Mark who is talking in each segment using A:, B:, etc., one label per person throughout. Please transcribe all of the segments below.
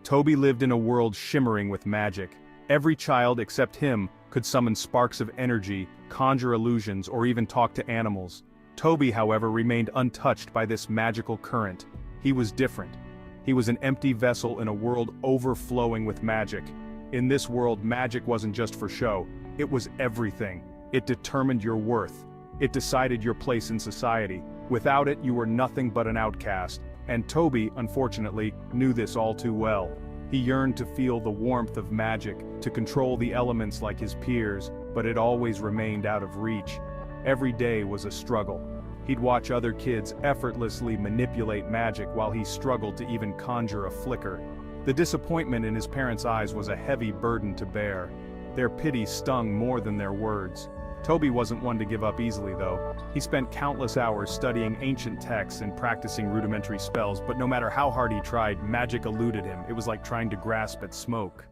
A: Toby lived in a world shimmering with magic. Every child except him could summon sparks of energy, conjure illusions, or even talk to animals. Toby, however, remained untouched by this magical current. He was different. He was an empty vessel in a world overflowing with magic. In this world, magic wasn't just for show, it was everything. It determined your worth. It decided your place in society. Without it, you were nothing but an outcast. And Toby, unfortunately, knew this all too well. He yearned to feel the warmth of magic, to control the elements like his peers, but it always remained out of reach. Every day was a struggle. He'd watch other kids effortlessly manipulate magic while he struggled to even conjure a flicker. The disappointment in his parents' eyes was a heavy burden to bear. Their pity stung more than their words. Toby wasn't one to give up easily though. He spent countless hours studying ancient texts and practicing rudimentary spells, but no matter how hard he tried, magic eluded him. It was like trying to grasp at smoke.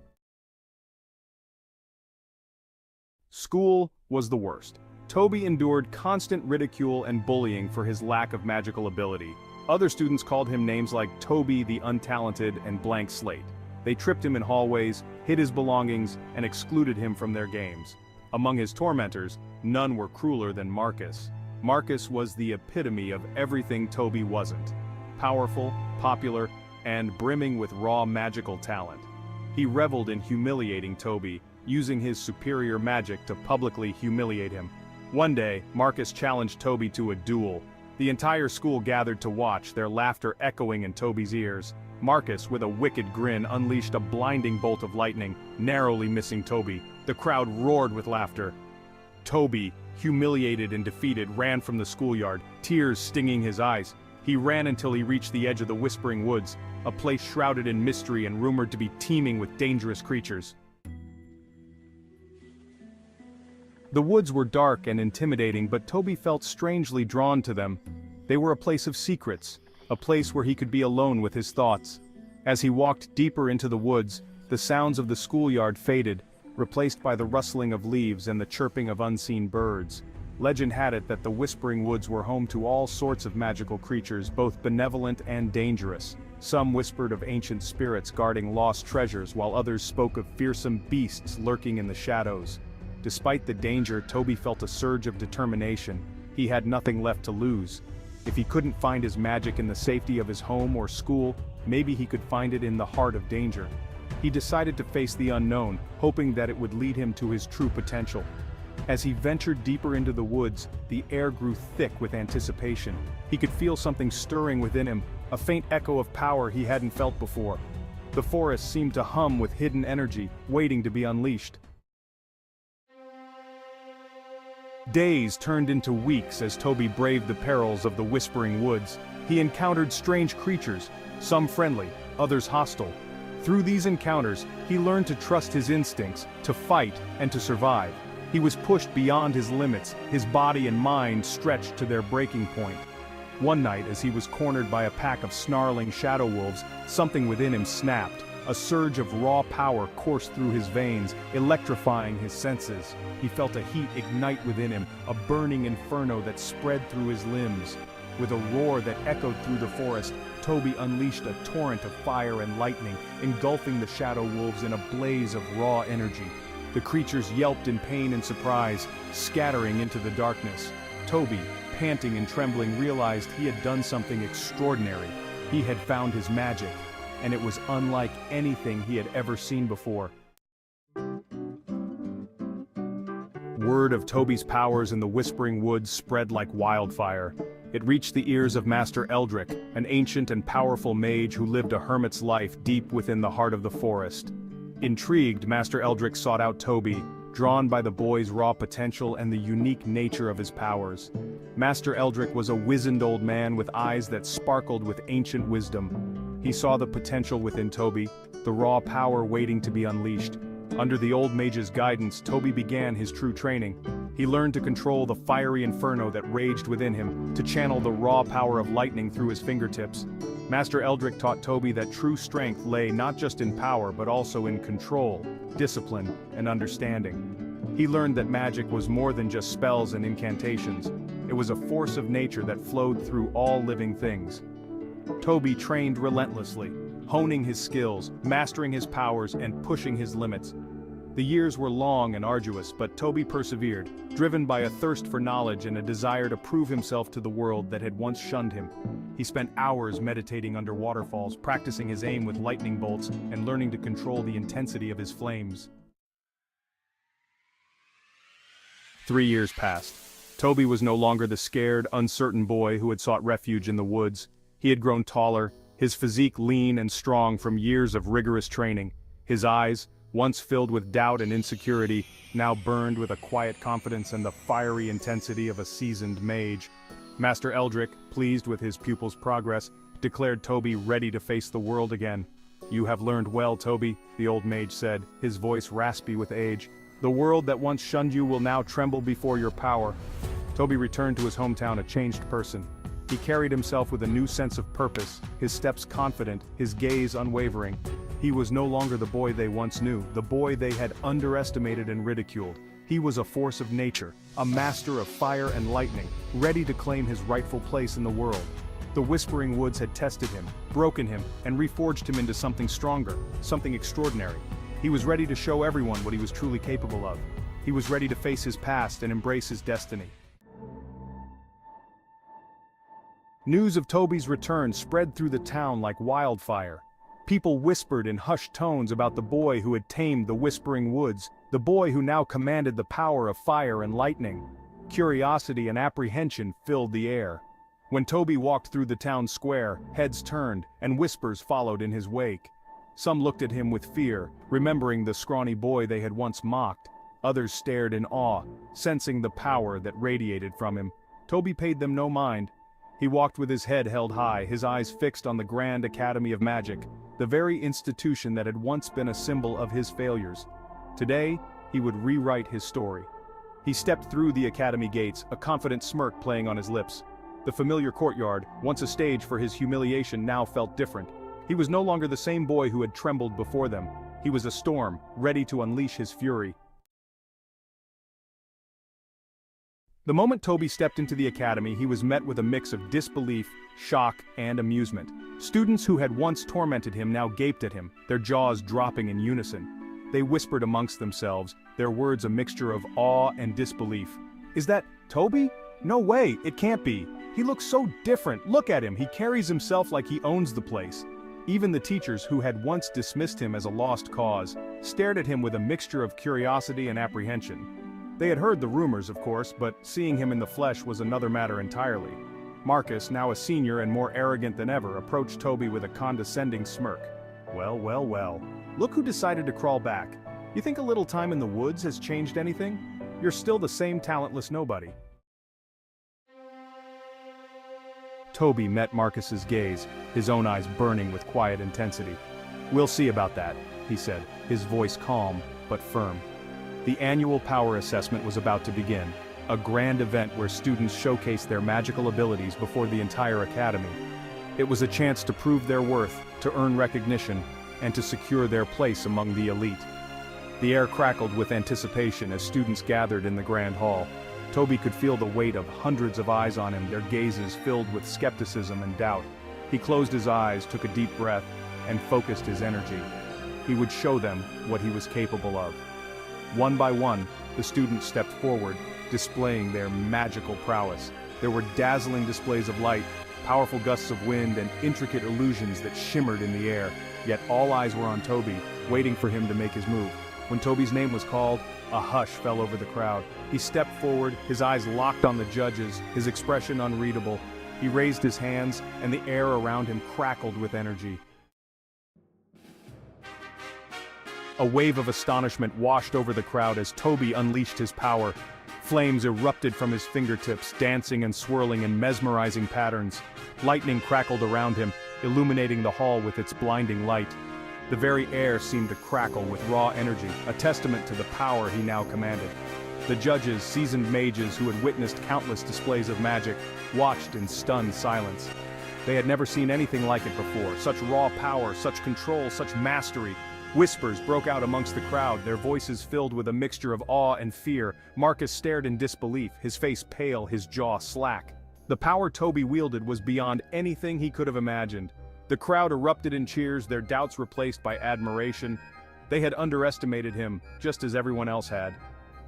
A: School was the worst. Toby endured constant ridicule and bullying for his lack of magical ability. Other students called him names like Toby the Untalented and Blank Slate. They tripped him in hallways, hid his belongings, and excluded him from their games. Among his tormentors, none were crueler than Marcus. Marcus was the epitome of everything Toby wasn't. Powerful, popular, and brimming with raw magical talent. He reveled in humiliating Toby, using his superior magic to publicly humiliate him. One day, Marcus challenged Toby to a duel. The entire school gathered to watch, their laughter echoing in Toby's ears. Marcus, with a wicked grin, unleashed a blinding bolt of lightning, narrowly missing Toby. The crowd roared with laughter. Toby, humiliated and defeated, ran from the schoolyard, tears stinging his eyes. He ran until he reached the edge of the Whispering Woods, a place shrouded in mystery and rumored to be teeming with dangerous creatures. The woods were dark and intimidating, but Toby felt strangely drawn to them. They were a place of secrets, a place where he could be alone with his thoughts. As he walked deeper into the woods, the sounds of the schoolyard faded, replaced by the rustling of leaves and the chirping of unseen birds. Legend had it that the Whispering Woods were home to all sorts of magical creatures, both benevolent and dangerous. Some whispered of ancient spirits guarding lost treasures, while others spoke of fearsome beasts lurking in the shadows. Despite the danger, Toby felt a surge of determination. He had nothing left to lose. If he couldn't find his magic in the safety of his home or school, maybe he could find it in the heart of danger. He decided to face the unknown, hoping that it would lead him to his true potential. As he ventured deeper into the woods, the air grew thick with anticipation. He could feel something stirring within him, a faint echo of power he hadn't felt before. The forest seemed to hum with hidden energy, waiting to be unleashed. Days turned into weeks as Toby braved the perils of the Whispering Woods. He encountered strange creatures, some friendly, others hostile. Through these encounters, he learned to trust his instincts, to fight, and to survive. He was pushed beyond his limits, his body and mind stretched to their breaking point. One night, as he was cornered by a pack of snarling shadow wolves, something within him snapped. A surge of raw power coursed through his veins, electrifying his senses. He felt a heat ignite within him, a burning inferno that spread through his limbs. With a roar that echoed through the forest, Toby unleashed a torrent of fire and lightning, engulfing the shadow wolves in a blaze of raw energy. The creatures yelped in pain and surprise, scattering into the darkness. Toby, panting and trembling, realized he had done something extraordinary. He had found his magic, and it was unlike anything he had ever seen before. Word of Toby's powers in the Whispering Woods spread like wildfire. It reached the ears of Master Eldrick, an ancient and powerful mage who lived a hermit's life deep within the heart of the forest. Intrigued, Master Eldrick sought out Toby, drawn by the boy's raw potential and the unique nature of his powers. Master Eldrick was a wizened old man with eyes that sparkled with ancient wisdom. He saw the potential within Toby, the raw power waiting to be unleashed. Under the old mage's guidance, Toby began his true training. He learned to control the fiery inferno that raged within him, to channel the raw power of lightning through his fingertips. Master Eldrick taught Toby that true strength lay not just in power but also in control, discipline, and understanding. He learned that magic was more than just spells and incantations. It was a force of nature that flowed through all living things. Toby trained relentlessly, honing his skills, mastering his powers, and pushing his limits. The years were long and arduous, but Toby persevered, driven by a thirst for knowledge and a desire to prove himself to the world that had once shunned him. He spent hours meditating under waterfalls, practicing his aim with lightning bolts, and learning to control the intensity of his flames. 3 years passed. Toby was no longer the scared, uncertain boy who had sought refuge in the woods. He had grown taller, his physique lean and strong from years of rigorous training. His eyes, once filled with doubt and insecurity, now burned with a quiet confidence and the fiery intensity of a seasoned mage. Master Eldrick, pleased with his pupil's progress, declared Toby ready to face the world again. "You have learned well, Toby," the old mage said, his voice raspy with age. "The world that once shunned you will now tremble before your power." Toby returned to his hometown a changed person. He carried himself with a new sense of purpose, his steps confident, his gaze unwavering. He was no longer the boy they once knew, the boy they had underestimated and ridiculed. He was a force of nature, a master of fire and lightning, ready to claim his rightful place in the world. The Whispering Woods had tested him, broken him, and reforged him into something stronger, something extraordinary. He was ready to show everyone what he was truly capable of. He was ready to face his past and embrace his destiny. News of Toby's return spread through the town like wildfire. People whispered in hushed tones about the boy who had tamed the Whispering Woods, the boy who now commanded the power of fire and lightning. Curiosity and apprehension filled the air. When Toby walked through the town square, heads turned, and whispers followed in his wake. Some looked at him with fear, remembering the scrawny boy they had once mocked. Others stared in awe, sensing the power that radiated from him. Toby paid them no mind. He walked with his head held high, his eyes fixed on the Grand Academy of Magic, the very institution that had once been a symbol of his failures. Today, he would rewrite his story. He stepped through the academy gates, a confident smirk playing on his lips. The familiar courtyard, once a stage for his humiliation, now felt different. He was no longer the same boy who had trembled before them. He was a storm, ready to unleash his fury. The moment Toby stepped into the academy, he was met with a mix of disbelief, shock, and amusement. Students who had once tormented him now gaped at him, their jaws dropping in unison. They whispered amongst themselves, their words a mixture of awe and disbelief. "Is that Toby? No way, it can't be. He looks so different. Look at him, he carries himself like he owns the place." Even the teachers who had once dismissed him as a lost cause, stared at him with a mixture of curiosity and apprehension. They had heard the rumors, of course, but seeing him in the flesh was another matter entirely. Marcus, now a senior and more arrogant than ever, approached Toby with a condescending smirk. "Well, well, well. Look who decided to crawl back. You think a little time in the woods has changed anything? You're still the same talentless nobody." Toby met Marcus's gaze, his own eyes burning with quiet intensity. "We'll see about that," he said, his voice calm but firm. The annual power assessment was about to begin, a grand event where students showcased their magical abilities before the entire academy. It was a chance to prove their worth, to earn recognition, and to secure their place among the elite. The air crackled with anticipation as students gathered in the grand hall. Toby could feel the weight of hundreds of eyes on him, their gazes filled with skepticism and doubt. He closed his eyes, took a deep breath, and focused his energy. He would show them what he was capable of. One by one, the students stepped forward, displaying their magical prowess. There were dazzling displays of light, powerful gusts of wind, and intricate illusions that shimmered in the air, yet all eyes were on Toby, waiting for him to make his move. When Toby's name was called, a hush fell over the crowd. He stepped forward, his eyes locked on the judges, his expression unreadable. He raised his hands, and the air around him crackled with energy. A wave of astonishment washed over the crowd as Toby unleashed his power. Flames erupted from his fingertips, dancing and swirling in mesmerizing patterns. Lightning crackled around him, illuminating the hall with its blinding light. The very air seemed to crackle with raw energy, a testament to the power he now commanded. The judges, seasoned mages who had witnessed countless displays of magic, watched in stunned silence. They had never seen anything like it before, such raw power, such control, such mastery. Whispers broke out amongst the crowd, their voices filled with a mixture of awe and fear. Marcus stared in disbelief, his face pale, his jaw slack. The power Toby wielded was beyond anything he could have imagined. The crowd erupted in cheers, their doubts replaced by admiration. They had underestimated him, just as everyone else had.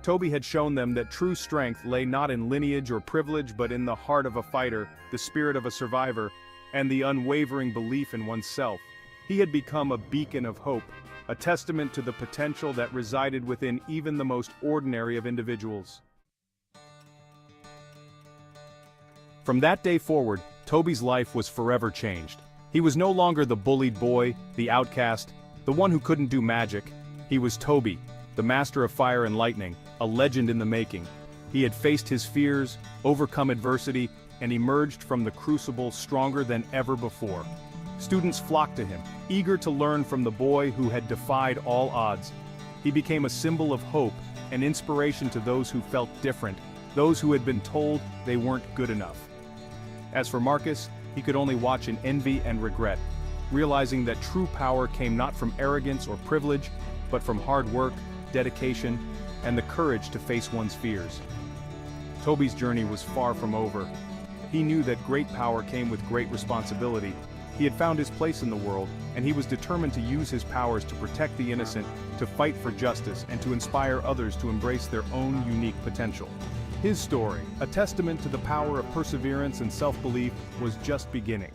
A: Toby had shown them that true strength lay not in lineage or privilege but in the heart of a fighter, the spirit of a survivor, and the unwavering belief in oneself. He had become a beacon of hope, a testament to the potential that resided within even the most ordinary of individuals. From that day forward, Toby's life was forever changed. He was no longer the bullied boy, the outcast, the one who couldn't do magic. He was Toby, the master of fire and lightning, a legend in the making. He had faced his fears, overcome adversity, and emerged from the crucible stronger than ever before. Students flocked to him, eager to learn from the boy who had defied all odds. He became a symbol of hope, an inspiration to those who felt different, those who had been told they weren't good enough. As for Marcus, he could only watch in envy and regret, realizing that true power came not from arrogance or privilege, but from hard work, dedication, and the courage to face one's fears. Toby's journey was far from over. He knew that great power came with great responsibility. He had found his place in the world, and he was determined to use his powers to protect the innocent, to fight for justice, and to inspire others to embrace their own unique potential. His story, a testament to the power of perseverance and self-belief, was just beginning.